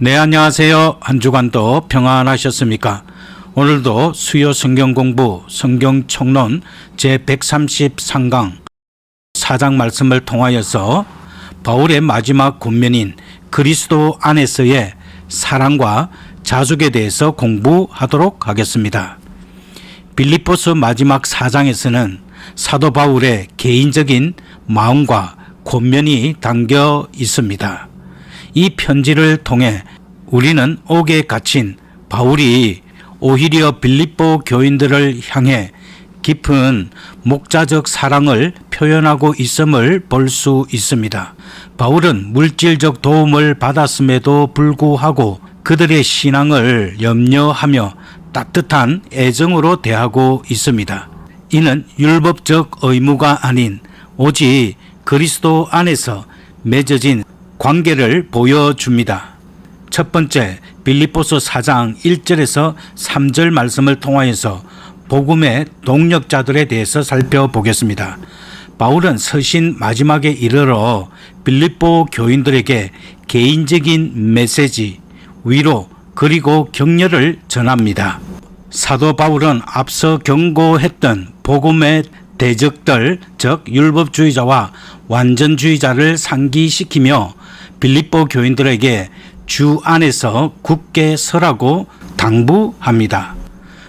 네, 안녕하세요. 한 주간도 평안하셨습니까? 오늘도 수요 성경 공부 성경 총론 제133강 4장 말씀을 통하여서 바울의 마지막 권면인 그리스도 안에서의 사랑과 자숙에 대해서 공부하도록 하겠습니다. 빌립보서 마지막 4장에서는 사도 바울의 개인적인 마음과 권면이 담겨 있습니다. 이 편지를 통해 우리는 옥에 갇힌 바울이 오히려 빌립보 교인들을 향해 깊은 목자적 사랑을 표현하고 있음을 볼 수 있습니다. 바울은 물질적 도움을 받았음에도 불구하고 그들의 신앙을 염려하며 따뜻한 애정으로 대하고 있습니다. 이는 율법적 의무가 아닌 오직 그리스도 안에서 맺어진 관계를 보여줍니다. 첫 번째, 빌립보서 4장 1절에서 3절 말씀을 통하여서 복음의 동력자들에 대해서 살펴보겠습니다. 바울은 서신 마지막에 이르러 빌립보 교인들에게 개인적인 메시지, 위로 그리고 격려를 전합니다. 사도 바울은 앞서 경고했던 복음의 대적들, 즉 율법주의자와 완전주의자를 상기시키며 빌립보 교인들에게 주 안에서 굳게 서라고 당부합니다.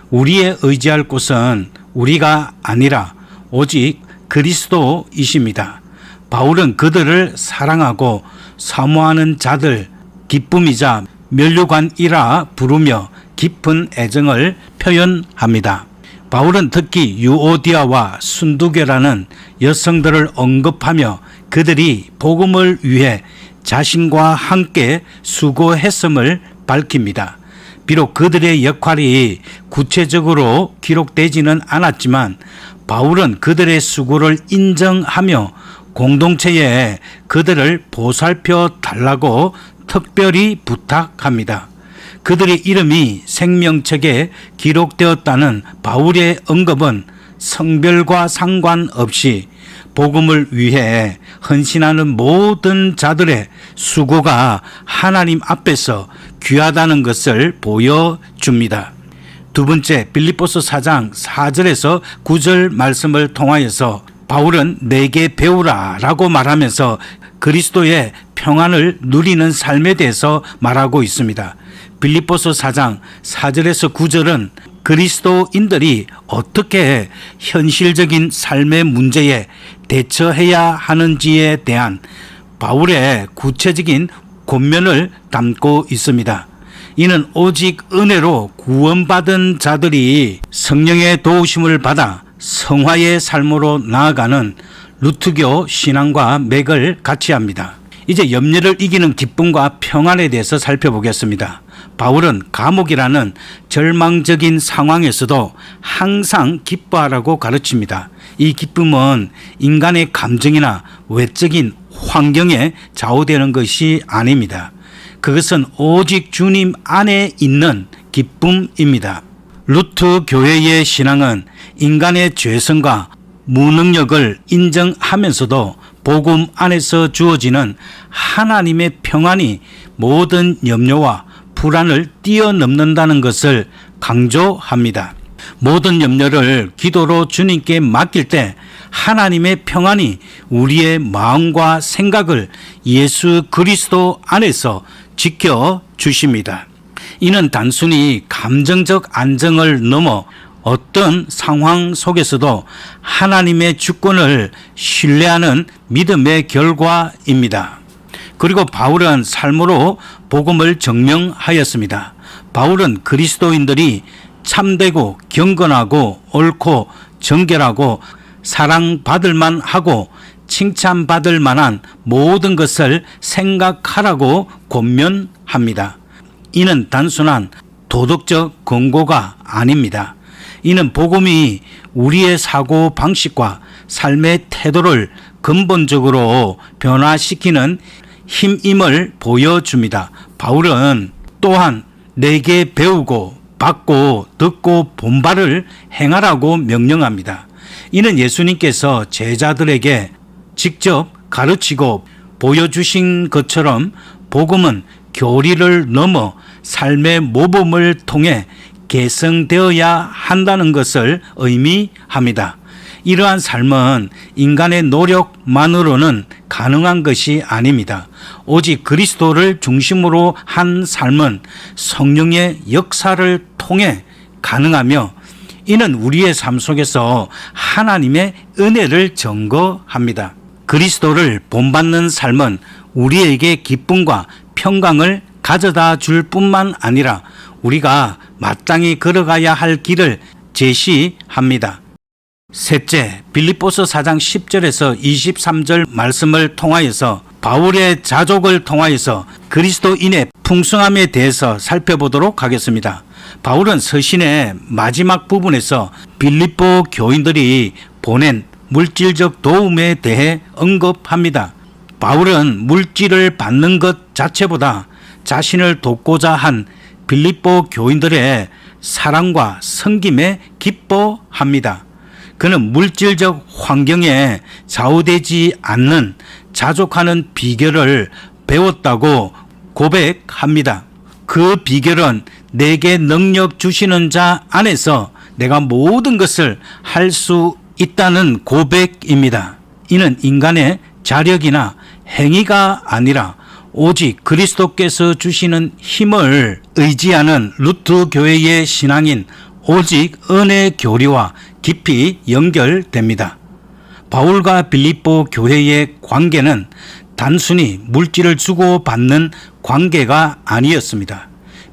우리의 의지할 곳은 우리가 아니라 오직 그리스도이십니다. 바울은 그들을 사랑하고 사모하는 자들 기쁨이자 면류관이라 부르며 깊은 애정을 표현합니다. 바울은 특히 유오디아와 순두계라는 여성들을 언급하며 그들이 복음을 위해 자신과 함께 수고했음을 밝힙니다. 비록 그들의 역할이 구체적으로 기록되지는 않았지만 바울은 그들의 수고를 인정하며 공동체에 그들을 보살펴 달라고 특별히 부탁합니다. 그들의 이름이 생명책에 기록되었다는 바울의 언급은 성별과 상관없이 복음을 위해 헌신하는 모든 자들의 수고가 하나님 앞에서 귀하다는 것을 보여줍니다. 두 번째, 빌립보서 4장 4절에서 9절 말씀을 통하여서 바울은 내게 배우라 라고 말하면서 그리스도의 평안을 누리는 삶에 대해서 말하고 있습니다. 빌립보서 4장 4절에서 9절은 그리스도인들이 어떻게 현실적인 삶의 문제에 대처해야 하는지에 대한 바울의 구체적인 권면을 담고 있습니다. 이는 오직 은혜로 구원받은 자들이 성령의 도우심을 받아 성화의 삶으로 나아가는 루트교 신앙과 맥을 같이 합니다. 이제 염려를 이기는 기쁨과 평안에 대해서 살펴보겠습니다. 바울은 감옥이라는 절망적인 상황에서도 항상 기뻐하라고 가르칩니다. 이 기쁨은 인간의 감정이나 외적인 환경에 좌우되는 것이 아닙니다. 그것은 오직 주님 안에 있는 기쁨입니다. 루트 교회의 신앙은 인간의 죄성과 무능력을 인정하면서도 복음 안에서 주어지는 하나님의 평안이 모든 염려와 불안을 뛰어넘는다는 것을 강조합니다. 모든 염려를 기도로 주님께 맡길 때 하나님의 평안이 우리의 마음과 생각을 예수 그리스도 안에서 지켜주십니다. 이는 단순히 감정적 안정을 넘어 어떤 상황 속에서도 하나님의 주권을 신뢰하는 믿음의 결과입니다. 그리고 바울은 삶으로 복음을 증명하였습니다. 바울은 그리스도인들이 참되고 경건하고 옳고 정결하고 사랑받을 만하고 칭찬받을 만한 모든 것을 생각하라고 권면합니다. 이는 단순한 도덕적 권고가 아닙니다. 이는 복음이 우리의 사고 방식과 삶의 태도를 근본적으로 변화시키는 힘임을 보여줍니다. 바울은 또한 내게 배우고 받고 듣고 본 바를 행하라고 명령합니다. 이는 예수님께서 제자들에게 직접 가르치고 보여주신 것처럼 복음은 교리를 넘어 삶의 모범을 통해 개성되어야 한다는 것을 의미합니다. 이러한 삶은 인간의 노력만으로는 가능한 것이 아닙니다. 오직 그리스도를 중심으로 한 삶은 성령의 역사를 통해 가능하며, 이는 우리의 삶 속에서 하나님의 은혜를 증거합니다. 그리스도를 본받는 삶은 우리에게 기쁨과 평강을 가져다 줄 뿐만 아니라 우리가 마땅히 걸어가야 할 길을 제시합니다. 셋째, 빌립보서 4장 10절에서 23절 말씀을 통하여서 바울의 자족을 통하여서 그리스도인의 풍성함에 대해서 살펴보도록 하겠습니다. 바울은 서신의 마지막 부분에서 빌립보 교인들이 보낸 물질적 도움에 대해 언급합니다. 바울은 물질을 받는 것 자체보다 자신을 돕고자 한 빌립보 교인들의 사랑과 섬김에 기뻐합니다. 그는 물질적 환경에 좌우되지 않는 자족하는 비결을 배웠다고 고백합니다. 그 비결은 내게 능력 주시는 자 안에서 내가 모든 것을 할 수 있다는 고백입니다. 이는 인간의 자력이나 행위가 아니라 오직 그리스도께서 주시는 힘을 의지하는 루트 교회의 신앙인 오직 은혜 교리와 깊이 연결됩니다. 바울과 빌립보 교회의 관계는 단순히 물질을 주고받는 관계가 아니었습니다.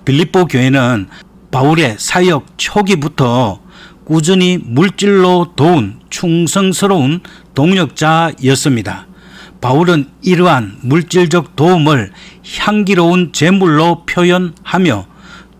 빌립보 교회는 바울의 사역 초기부터 꾸준히 물질로 도운 충성스러운 동역자였습니다. 바울은 이러한 물질적 도움을 향기로운 제물로 표현하며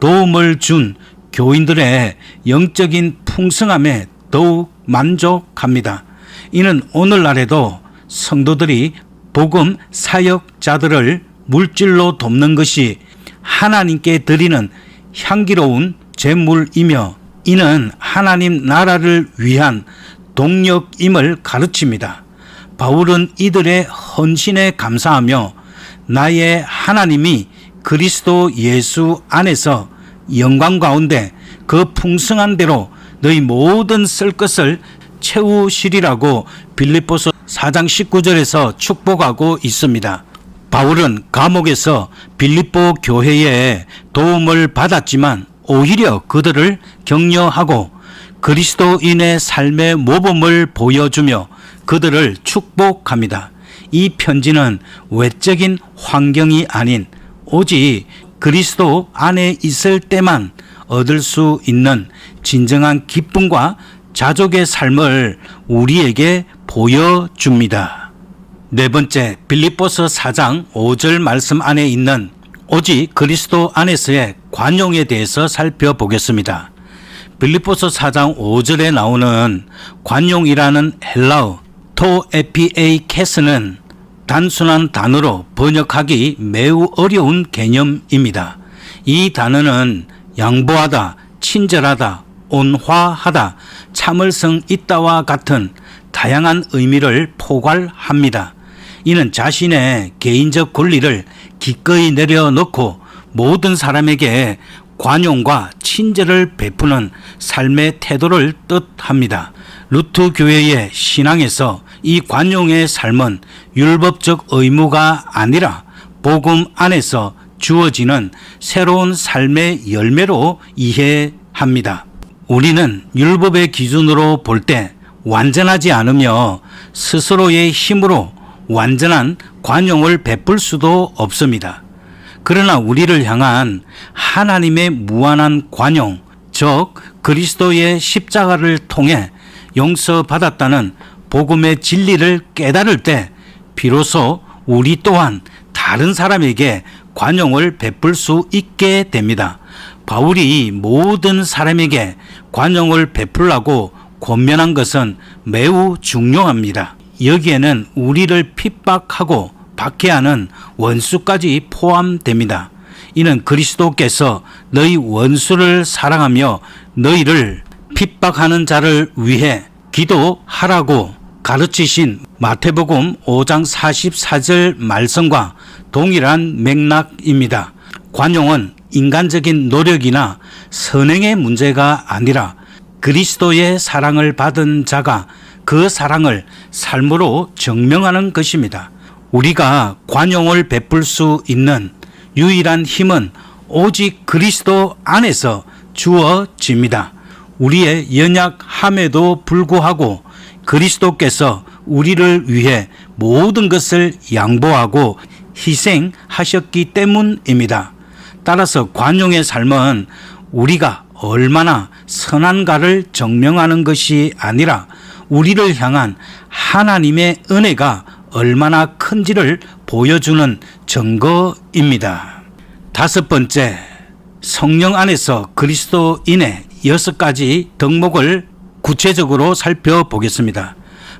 도움을 준 교인들의 영적인 풍성함에 더욱 만족합니다. 이는 오늘날에도 성도들이 복음 사역자들을 물질로 돕는 것이 하나님께 드리는 향기로운 제물이며, 이는 하나님 나라를 위한 동력임을 가르칩니다. 바울은 이들의 헌신에 감사하며 나의 하나님이 그리스도 예수 안에서 영광 가운데 그 풍성한 대로 너희 모든 쓸 것을 채우시리라고 빌립보서 4장 19절에서 축복하고 있습니다. 바울은 감옥에서 빌립보 교회의 도움을 받았지만 오히려 그들을 격려하고 그리스도인의 삶의 모범을 보여주며 그들을 축복합니다. 이 편지는 외적인 환경이 아닌 오직 그리스도 안에 있을 때만 얻을 수 있는 진정한 기쁨과 자족의 삶을 우리에게 보여줍니다. 네 번째, 빌립보서 4장 5절 말씀 안에 있는 오직 그리스도 안에서의 관용에 대해서 살펴보겠습니다. 빌립보서 4장 5절에 나오는 관용이라는 헬라어 토에피에이케스는 단순한 단어로 번역하기 매우 어려운 개념입니다. 이 단어는 양보하다, 친절하다, 온화하다, 참을성 있다와 같은 다양한 의미를 포괄합니다. 이는 자신의 개인적 권리를 기꺼이 내려놓고 모든 사람에게 관용과 친절을 베푸는 삶의 태도를 뜻합니다. 루트 교회의 신앙에서 이 관용의 삶은 율법적 의무가 아니라 복음 안에서 주어지는 새로운 삶의 열매로 이해합니다. 우리는 율법의 기준으로 볼 때 완전하지 않으며 스스로의 힘으로 완전한 관용을 베풀 수도 없습니다. 그러나 우리를 향한 하나님의 무한한 관용, 즉 그리스도의 십자가를 통해 용서받았다는 복음의 진리를 깨달을 때 비로소 우리 또한 다른 사람에게 관용을 베풀 수 있게 됩니다. 바울이 모든 사람에게 관용을 베풀라고 권면한 것은 매우 중요합니다. 여기에는 우리를 핍박하고 박해하는 원수까지 포함됩니다. 이는 그리스도께서 너희 원수를 사랑하며 너희를 핍박하는 자를 위해 기도하라고 가르치신 마태복음 5장 44절 말씀과 동일한 맥락입니다. 관용은 인간적인 노력이나 선행의 문제가 아니라 그리스도의 사랑을 받은 자가 그 사랑을 삶으로 증명하는 것입니다. 우리가 관용을 베풀 수 있는 유일한 힘은 오직 그리스도 안에서 주어집니다. 우리의 연약함에도 불구하고 그리스도께서 우리를 위해 모든 것을 양보하고 희생하셨기 때문입니다. 따라서 관용의 삶은 우리가 얼마나 선한가를 증명하는 것이 아니라 우리를 향한 하나님의 은혜가 얼마나 큰지를 보여주는 증거입니다. 다섯 번째, 성령 안에서 그리스도인의 6가지 덕목을 구체적으로 살펴보겠습니다.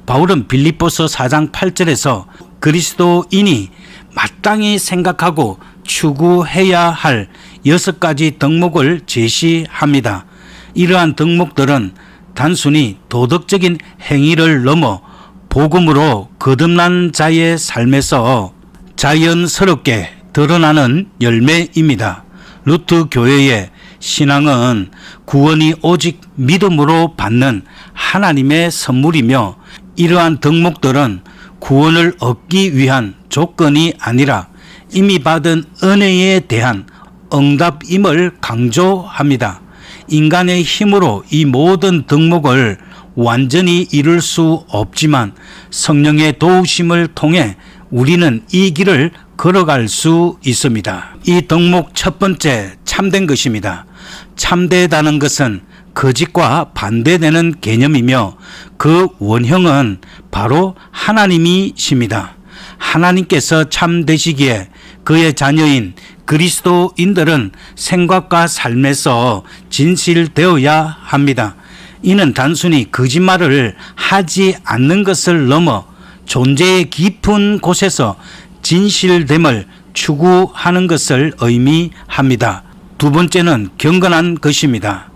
바울은 빌립보서 4장 8절에서 그리스도인이 마땅히 생각하고 추구해야 할 6가지 덕목을 제시합니다. 이러한 덕목들은 단순히 도덕적인 행위를 넘어 복음으로 거듭난 자의 삶에서 자연스럽게 드러나는 열매입니다. 루트 교회의 신앙은 구원이 오직 믿음으로 받는 하나님의 선물이며 이러한 덕목들은 구원을 얻기 위한 조건이 아니라 이미 받은 은혜에 대한 응답임을 강조합니다. 인간의 힘으로 이 모든 덕목을 완전히 이룰 수 없지만 성령의 도우심을 통해 우리는 이 길을 걸어갈 수 있습니다. 이 덕목 첫 번째, 참된 것입니다. 참되다는 것은 거짓과 반대되는 개념이며 그 원형은 바로 하나님이십니다. 하나님께서 참되시기에 그의 자녀인 그리스도인들은 생각과 삶에서 진실되어야 합니다. 이는 단순히 거짓말을 하지 않는 것을 넘어 존재의 깊은 곳에서 진실됨을 추구하는 것을 의미합니다. 두 번째는 경건한 것입니다.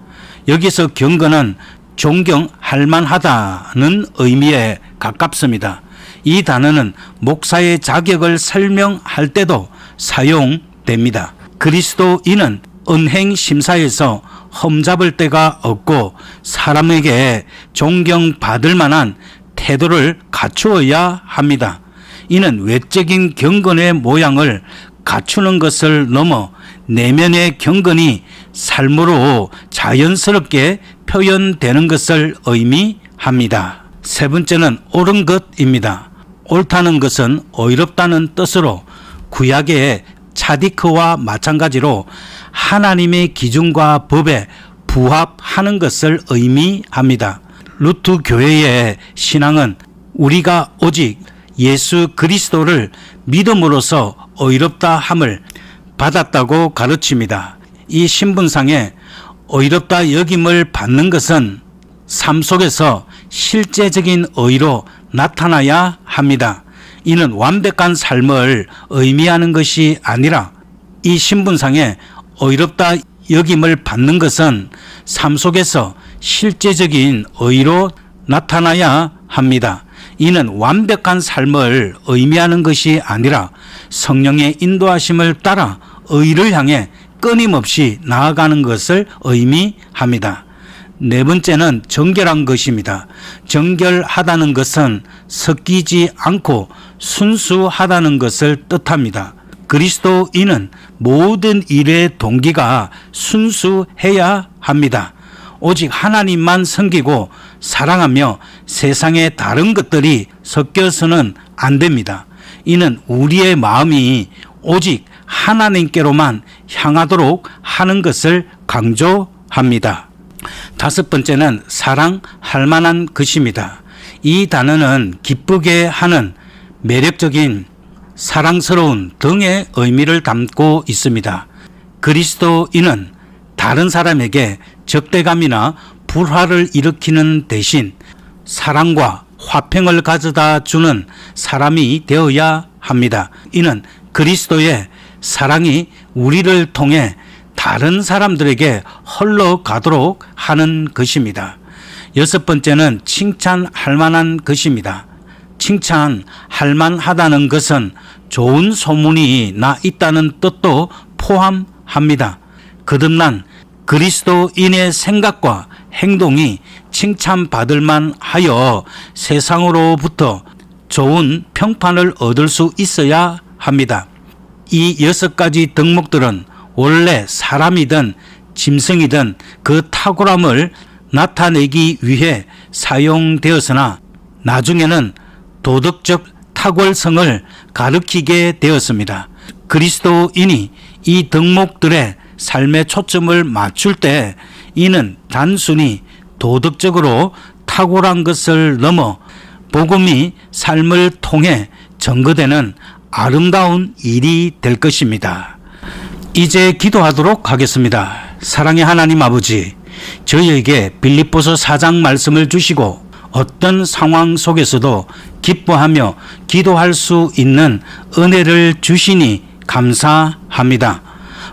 여기서 경건은 존경할 만하다는 의미에 가깝습니다. 이 단어는 목사의 자격을 설명할 때도 사용됩니다. 그리스도인은 은행 심사에서 험잡을 데가 없고 사람에게 존경받을 만한 태도를 갖추어야 합니다. 이는 외적인 경건의 모양을 갖추는 것을 넘어 내면의 경건이 삶으로 자연스럽게 표현되는 것을 의미합니다. 세 번째는 옳은 것입니다. 옳다는 것은 의롭다는 뜻으로 구약의 차디크와 마찬가지로 하나님의 기준과 법에 부합하는 것을 의미합니다. 루트 교회의 신앙은 우리가 오직 예수 그리스도를 믿음으로써 의롭다 함을 받았다고 가르칩니다. 이 신분상에 의롭다 여김을 받는 것은 삶 속에서 실제적인 의로 나타나야 합니다. 이는 완벽한 삶을 의미하는 것이 아니라 이 신분상에 의롭다 여김을 받는 것은 삶 속에서 실제적인 의로 나타나야 합니다. 이는 완벽한 삶을 의미하는 것이 아니라 성령의 인도하심을 따라 의를 향해 끊임없이 나아가는 것을 의미합니다. 네 번째는 정결한 것입니다. 정결하다는 것은 섞이지 않고 순수하다는 것을 뜻합니다. 그리스도인은 모든 일의 동기가 순수해야 합니다. 오직 하나님만 섬기고 사랑하며 세상의 다른 것들이 섞여서는 안 됩니다. 이는 우리의 마음이 오직 하나님께로만 향하도록 하는 것을 강조합니다. 다섯 번째는 사랑할 만한 것입니다. 이 단어는 기쁘게 하는 매력적인 사랑스러운 등의 의미를 담고 있습니다. 그리스도인은 다른 사람에게 적대감이나 불화를 일으키는 대신 사랑과 화평을 가져다 주는 사람이 되어야 합니다. 이는 그리스도의 사랑이 우리를 통해 다른 사람들에게 흘러가도록 하는 것입니다. 여섯 번째는 칭찬할 만한 것입니다. 칭찬할 만하다는 것은 좋은 소문이 나 있다는 뜻도 포함합니다. 거듭난 그리스도인의 생각과 행동이 칭찬받을 만하여 세상으로부터 좋은 평판을 얻을 수 있어야 합니다. 이 6가지 덕목들은 원래 사람이든 짐승이든 그 탁월함을 나타내기 위해 사용되었으나 나중에는 도덕적 탁월성을 가리키게 되었습니다. 그리스도인이 이 덕목들의 삶에 초점을 맞출 때 이는 단순히 도덕적으로 탁월한 것을 넘어 복음이 삶을 통해 증거되는 아름다운 일이 될 것입니다. 이제 기도하도록 하겠습니다. 사랑의 하나님 아버지, 저희에게 빌립보서 4장 말씀을 주시고 어떤 상황 속에서도 기뻐하며 기도할 수 있는 은혜를 주시니 감사합니다.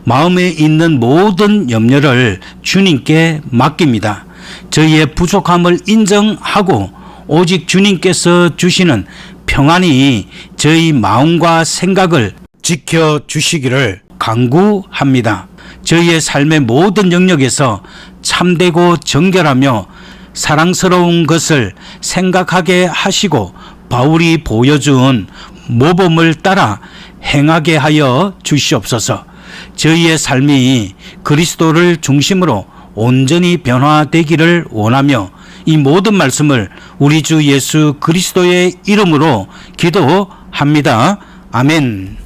마음에 있는 모든 염려를 주님께 맡깁니다. 저희의 부족함을 인정하고 오직 주님께서 주시는 평안이 저희 마음과 생각을 지켜주시기를 간구합니다. 저희의 삶의 모든 영역에서 참되고 정결하며 사랑스러운 것을 생각하게 하시고 바울이 보여준 모범을 따라 행하게 하여 주시옵소서. 저희의 삶이 그리스도를 중심으로 온전히 변화되기를 원하며 이 모든 말씀을 우리 주 예수 그리스도의 이름으로 기도합니다. 아멘.